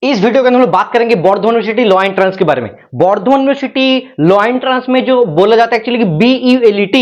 इस वीडियो के अंदर हम लोग बात करेंगे बौद्धवन यूनिवर्सिटी लॉ एंट्रेंस के बारे में। बौद्धवन यूनिवर्सिटी लॉ एंट्रेंस में जो बोला जाता है एक्चुअली BULET,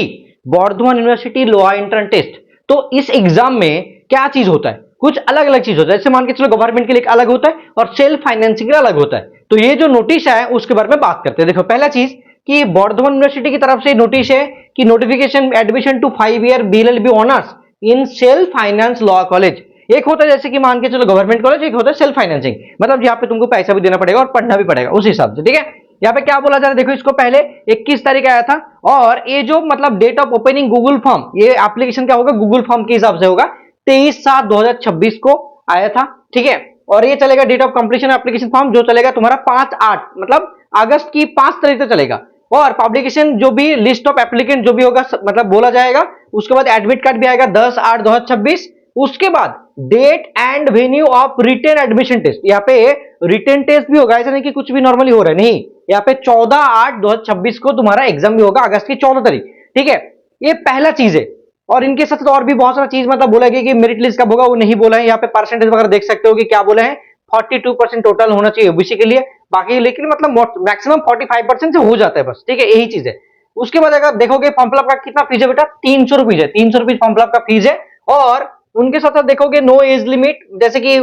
बौद्धवन यूनिवर्सिटी लॉ एंट्रेंस टेस्ट। तो इस एग्जाम में क्या चीज होता है, कुछ अलग अलग चीज होता है। जैसे मान के चलो गवर्नमेंट के लिए अलग होता है और सेल्फ फाइनेंसिंग के लिए अलग होता है। तो ये जो नोटिस है उसके बारे में बात करते हैं। देखो पहला चीज कि बौद्धवन यूनिवर्सिटी की तरफ से नोटिस है कि notification admission to 5 year BLLB honours in self finance law college. एक होता है जैसे कि मान के चलो गवर्नमेंट कॉलेज, एक होता है सेल्फ फाइनेंसिंग, मतलब यहाँ पे तुमको पैसा भी देना पड़ेगा और पढ़ना भी पड़ेगा उस हिसाब से, ठीक है। यहाँ पे क्या बोला जा रहा है, देखो इसको पहले 21 तारीख आया था और ये जो मतलब date of opening Google form, ये एप्लीकेशन क्या होगा गूगल फॉर्म के हिसाब से होगा 23/7/2026 को आया था, ठीक है। और ये चलेगा date of completion application form जो चलेगा तुम्हारा 5/8 मतलब अगस्त की 5 तारीख तक चलेगा। और पब्लिकेशन जो भी लिस्ट ऑफ एप्लीकेंट जो भी होगा मतलब बोला जाएगा, उसके बाद एडमिट कार्ड भी आएगा 10/8/2026। उसके बाद date and venue of written admission test, यहाँ पे रिटेन टेस्ट भी होगा, ऐसा नहीं कि कुछ भी नॉर्मली हो रहा है, नहीं, यहाँ पे 14/8/2026 को तुम्हारा एग्जाम भी होगा अगस्त की 14 तारीख, ठीक है। ये पहला चीज है। और इनके साथ तो और भी बहुत सारा चीज मतलब बोला गया कि मेरिट लिस्ट कब होगा वो नहीं बोला है। यहाँ पे परसेंटेज वगैरह देख सकते हो कि क्या बोला है, 42% टोटल होना चाहिए ओबीसी के लिए, बाकी लेकिन मतलब मैक्सिमम 45% से हो जाता है बस, ठीक है, यही चीज है। उसके बाद अगर देखोगे फॉर्म फिलअप का कितना फीस है बेटा, 300 रुपीज है, 300 रुपीज फॉर्म फिलअप का फीस है। और उनके साथ साथ देखोगे नो एज लिमिट, जैसे कि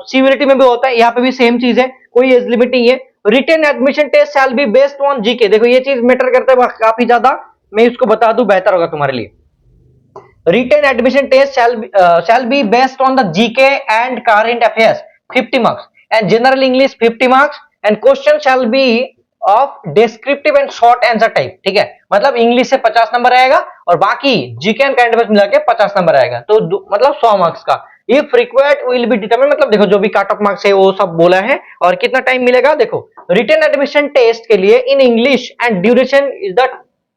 सीवीएलटी में भी होता है, यहाँ पे भी सेम चीज है, कोई एज लिमिट नहीं है। Written admission test shall be based on GK, देखो ये चीज मैटर करता है काफी ज्यादा, मैं इसको बता दूं बेहतर होगा तुम्हारे लिए। Written admission test shall be based on the GK and current affairs 50 marks and general English 50 marks and question shall be of descriptive and short answer type, ठीक है। मतलब इंग्लिश से 50 नंबर आएगा और बाकी जीके एंड करंट अफेयर्स मिला के 50 number आएगा, तो मतलब 100 मार्क्स का। If required will be determine, मतलब देखो जो भी कट ऑफ मार्क्स है वो सब बोला है। और कितना टाइम मिलेगा, देखो रिटेन एडमिशन टेस्ट के लिए in English and duration is the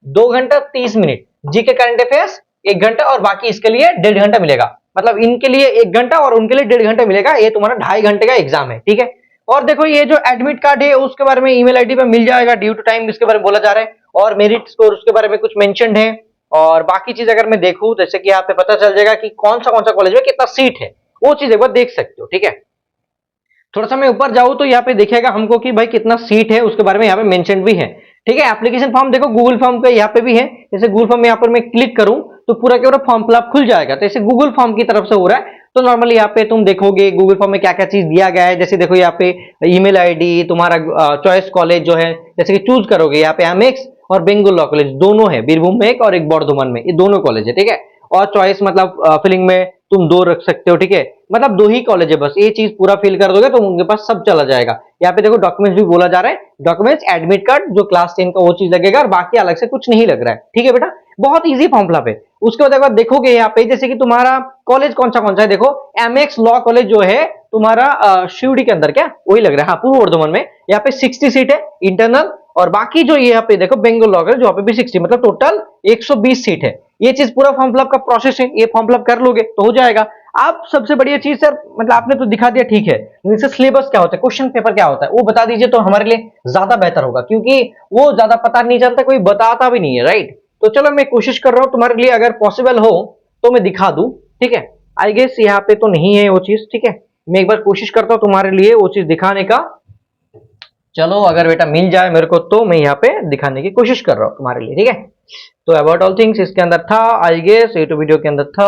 2 घंटा 30 मिनट, जीके करंट अफेयर्स 1 घंटा और बाकी इसके लिए 1.5 घंटा मिलेगा। मतलब इनके लिए 1 घंटा और उनके लिए 1.5 घंटा मिलेगा, ये तुम्हारा 2.5 घंटे का एग्जाम है, ठीक है। और देखो ये जो एडमिट कार्ड है उसके बारे में ईमेल आईडी पे मिल जाएगा ड्यू टू टाइम, इसके बारे में बोला जा रहा है। और मेरिट स्कोर उसके बारे में कुछ मेंशन्ड है। और बाकी चीज अगर मैं देखूं जैसे कि यहाँ पे पता चल जाएगा कि कौन सा कॉलेज में कितना सीट है, वो चीज एक बार देख सकते हो, ठीक है। थोड़ा सा मैं ऊपर जाऊं तो यहाँ पे दिखेगा हमको कि भाई कितना सीट है, उसके बारे में यहाँ पे मेंशन भी है, ठीक है। एप्लीकेशन फॉर्म देखो गूगल फॉर्म पे यहाँ पे भी है, जैसे गूगल फॉर्म में यहाँ पर मैं क्लिक करूं तो पूरा के पूरा फॉर्म फिलअप खुल जाएगा। तो ऐसे गूगल फॉर्म की तरफ से हो रहा है, तो नॉर्मली यहाँ पे तुम देखोगे गूगल फॉर्म में क्या क्या चीज दिया गया है। जैसे देखो यहाँ पे ईमेल आईडी, तुम्हारा चॉइस कॉलेज जो है जैसे कि चूज करोगे, यहाँ पे एमएक्स और बेंगल लॉ कॉलेज दोनों है, बीरभूम में एक और एक बौद्धवन में, ये दोनों कॉलेज है, ठीक है। और चॉइस मतलब फिलिंग में तुम 2 रख सकते हो, ठीक है, मतलब 2 ही कॉलेज है बस, ये चीज पूरा फिल कर दोगे तो उनके पास सब चला जाएगा। यहाँ पे देखो डॉक्यूमेंट्स भी बोला जा रहा है, डॉक्यूमेंट्स एडमिट कार्ड जो क्लास 10 का वो चीज लगेगा और बाकी अलग से कुछ नहीं लग रहा है, ठीक है बेटा, बहुत इजी फॉर्म फिलअप है। उसके बाद एक बार देखोगे यहाँ पे जैसे कि तुम्हारा कॉलेज कौन सा है, देखो एमएक्स लॉ कॉलेज जो है तुम्हारा शिवडी के अंदर क्या वही लग रहा है, हाँ पूर्व वर्धमान में, यहाँ पे 60 सीट है इंटरनल। और बाकी जो यहाँ पे देखो बेंगल लॉ कॉलेज जो यहाँ पे भी 60, मतलब टोटल 120 सीट है। ये चीज पूरा फॉर्म फिलअप का प्रोसेस है, ये फॉर्म फिलअप कर लोगे तो हो जाएगा। अब सबसे बढ़िया चीज सर, मतलब आपने तो दिखा दिया ठीक है, इससे सिलेबस क्या होता है, क्वेश्चन पेपर क्या होता है वो बता दीजिए तो हमारे लिए ज्यादा बेहतर होगा, क्योंकि वो ज्यादा पता नहीं चलता, कोई बताता भी नहीं है, राइट। तो चलो मैं कोशिश कर रहा हूं तुम्हारे लिए, अगर पॉसिबल हो तो मैं दिखा दूं, ठीक है। आई गेस यहाँ पे तो नहीं है वो चीज, ठीक है, मैं एक बार कोशिश करता हूं तुम्हारे लिए वो चीज दिखाने का। चलो अगर बेटा मिल जाए मेरे को तो मैं यहाँ पे दिखाने की कोशिश कर रहा हूँ तुम्हारे लिए, ठीक है। तो अबाउट ऑल थिंग्स इसके अंदर था, आई गेस यूट्यूब वीडियो के अंदर था।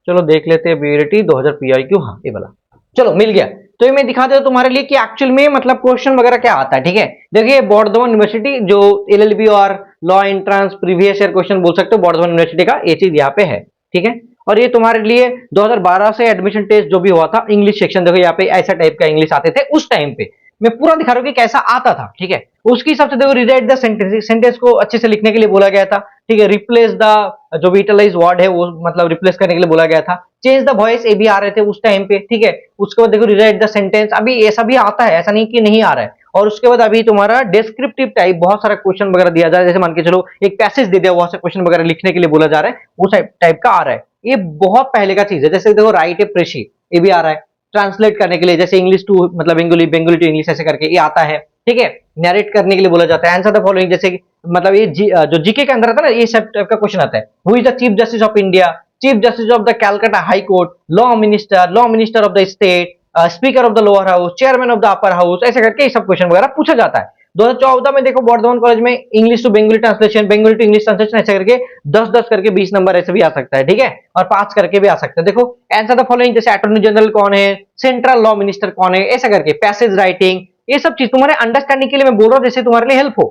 चलो देख लेते हैं BLET 2000 PIQ, हाँ ये वाला, चलो मिल गया। तो ये मैं दिखा देता हूं तुम्हारे लिए कि एक्चुअल में मतलब क्वेश्चन वगैरह क्या आता है, ठीक है। देखिए बौद्धवन यूनिवर्सिटी जो LLB और law entrance previous year question बोल सकते हो बौद्धवन यूनिवर्सिटी का, ये चीज यहाँ पे है, ठीक है। और ये तुम्हारे लिए 2012 से एडमिशन टेस्ट जो भी हुआ था, इंग्लिश सेक्शन देखो यहाँ पे ऐसा टाइप का इंग्लिश आते थे उस टाइम पे, मैं पूरा दिखा रहा हूँ कि कैसा आता था, ठीक है। उसके हिसाब से देखो रीराइट द सेंटेंस को अच्छे से लिखने के लिए बोला गया था, ठीक है। रिप्लेस द जो भी इटलाइज वर्ड है वो मतलब रिप्लेस करने के लिए बोला गया था। चेंज द वॉइस ये भी आ रहे थे उस टाइम पे, ठीक है। उसके बाद देखो रीराइट द सेंटेंस, अभी ऐसा भी आता है, ऐसा नहीं कि नहीं आ रहा है। और उसके बाद अभी तुम्हारा डिस्क्रिप्टिव टाइप बहुत सारा क्वेश्चन वगैरह दिया जा रहा है, जैसे मान के चलो एक पैसेज दे दिया, वहां से क्वेश्चन वगैरह लिखने के लिए बोला जा रहा है, वो टाइप का आ रहा है। ये बहुत पहले का चीज है। जैसे देखो राइट ए प्रेशी ये भी आ रहा है, ट्रांसलेट करने के लिए, जैसे इंग्लिश टू मतलब बेंगोली टू इंग्लिश ऐसे करके ये आता है, ठीक है। नरेट करने के लिए बोला जाता है, आंसर द फॉलोइंग, जैसे कि मतलब ये जो जीके के अंदर आता है ना, ये सब टाइप का क्वेश्चन आता है। Who is the chief justice of India, chief justice of the Calcutta high court, law minister of the state, speaker of the lower house, chairman of the upper house, ऐसे करके ये सब क्वेश्चन वगैरह पूछा जाता है। 2014 में देखो बर्धमान कॉलेज में English to Bengali translation, Bengali to English translation, ऐसे करके 10-10 करके 20 नंबर ऐसे भी आ सकता है, ठीक है, और 5 करके भी आ सकता है। देखो आंसर द फॉलोइंग, जैसे अटॉर्नी जनरल कौन है, सेंट्रल लॉ मिनिस्टर कौन है, ऐसा करके पैसेज राइटिंग, ये सब चीज तुम्हारे अंडरस्टैंडिंग के लिए मैं बोल रहा हूँ, जैसे तुम्हारे लिए हेल्प हो,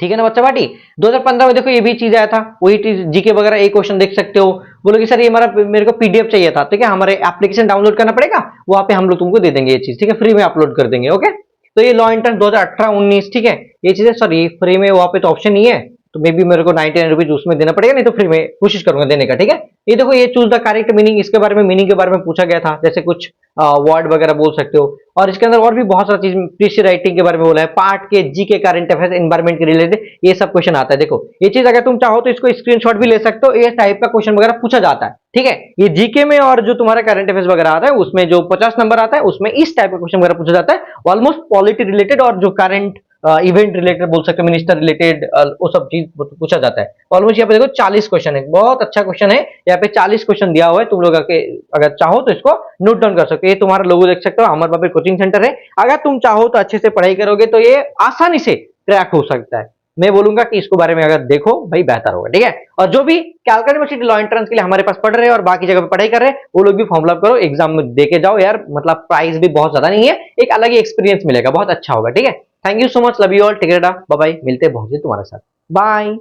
ठीक है ना बच्चा पार्टी। 2015 में देखो ये भी चीज आया था, वही चीज जीके वगैरह एक क्वेश्चन देख सकते हो। बोलो कि सर ये हमारा मेरे को पीडीएफ चाहिए था, ठीक है, हमारे एप्लीकेशन डाउनलोड करना पड़ेगा, वहां पे हम लोग तुमको दे देंगे ये चीज, ठीक है, फ्री में अपलोड कर देंगे। ओके, तो ये लॉ एंट्रेंस 2018-19, ठीक है, ये चीजें सॉरी फ्री में वहां पे तो ऑप्शन नहीं है, तो मे बी मेरे को 99 रुपीज उसमें देना पड़ेगा, नहीं तो फ्री में कोशिश करूंगा देने का, ठीक है। ये देखो ये चूज द करेक्ट मीनिंग, इसके बारे में मीनिंग के बारे में पूछा गया था, जैसे कुछ वर्ड वगैरह बोल सकते हो, और इसके अंदर और भी बहुत सारा चीज प्रीसी राइटिंग के बारे में बोला है, पार्ट के जी के करंट अफेयर्स एनवायरमेंट के रिलेटेड ये सब क्वेश्चन आता है। देखो ये चीज अगर तुम चाहो तो इसको स्क्रीनशॉट भी ले सकते हो, ये टाइप का क्वेश्चन वगैरह पूछा जाता है, ठीक है। ये जीके में और जो तुम्हारा करंट अफेयर्स वगैरह आता है उसमें जो 50 नंबर आता है उसमें इस टाइप का क्वेश्चन वगैरह पूछा जाता है, ऑलमोस्ट पॉलिटी रिलेटेड और जो करंट इवेंट रिलेटेड बोल सकते हो, मिनिस्टर रिलेटेड, वो सब चीज पूछा जाता है। ऑलमोस्ट यहाँ पे देखो 40 क्वेश्चन है, बहुत अच्छा क्वेश्चन है, यहाँ पे 40 क्वेश्चन दिया हुआ है, तुम लोग अगर चाहो तो इसको नोट डाउन कर सकते हो। ये तुम्हारा लोगो देख सकते हो, अमर बाबा कोचिंग सेंटर है, अगर तुम चाहो तो अच्छे से पढ़ाई करोगे तो ये आसानी से क्रैक हो सकता है। मैं बोलूंगा कि इसको बारे में अगर देखो भाई बेहतर होगा, ठीक है। और जो भी कैलकाटा यूनिवर्सिटी लॉ एंट्रेंस के लिए हमारे पास पढ़ रहे हैं और बाकी जगह पे पढ़ाई कर रहे हैं, वो लोग भी फॉर्म फिलअप करो, एग्जाम में देके जाओ यार, मतलब प्राइस भी बहुत ज्यादा नहीं है, एक अलग ही एक्सपीरियंस मिलेगा, बहुत अच्छा होगा, ठीक है। Thank you so much, love you all, take care, bye bye, मिलते हैं बहुत जल्द तुम्हारे साथ, बाय।